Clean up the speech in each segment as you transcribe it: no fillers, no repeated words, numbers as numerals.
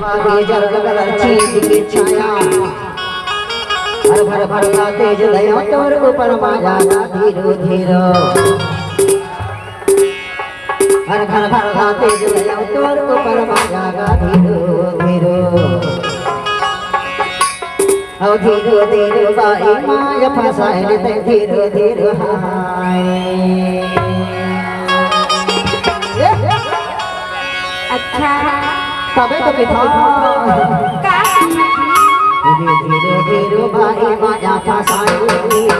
बागे जल गगन चीज की छाया हर भर भर का तेज लया तोर ऊपर माया का धीरो धीरो हर घर घर का तेज लया तोर ऊपर माया का धीरो धीरो ओ धीरो धीरो बाई माया फसाए ते धीरो धीरो हाय अच्छा तबे तो बिठा धीरे धीरे धीरे बाई माया फसाए धीरे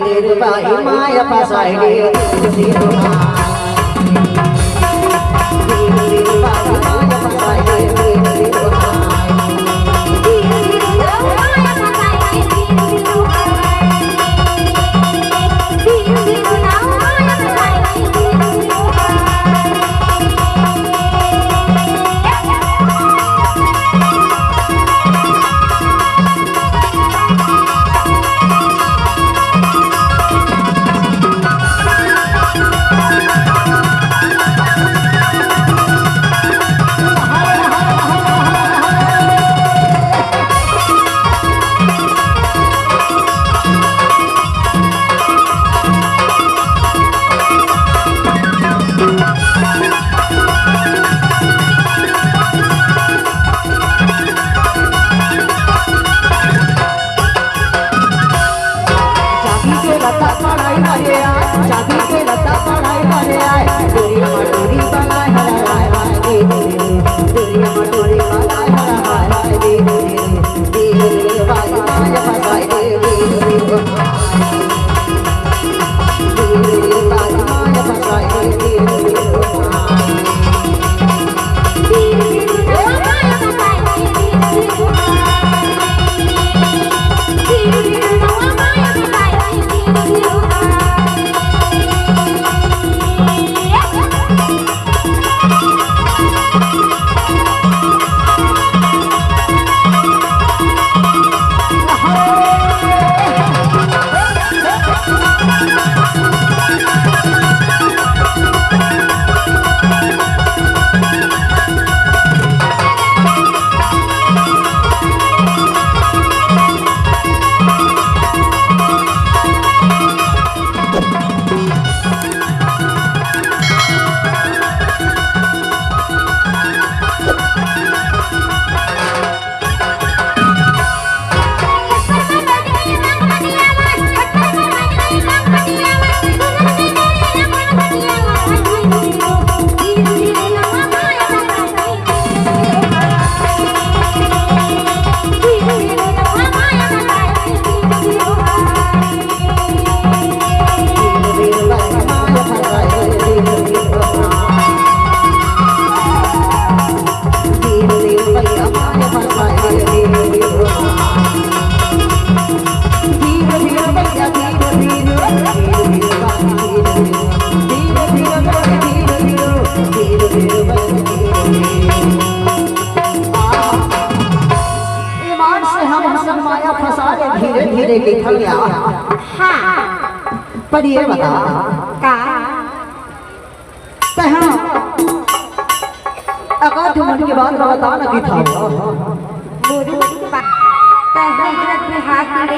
धीरे बाई माया फसाए धीरे धीरे बाई माया फसाए धीरे धीरे लिखल गया। हाँ। पर ये बता का अगर तुम के बाद बता ना कि था हजरत हाकिम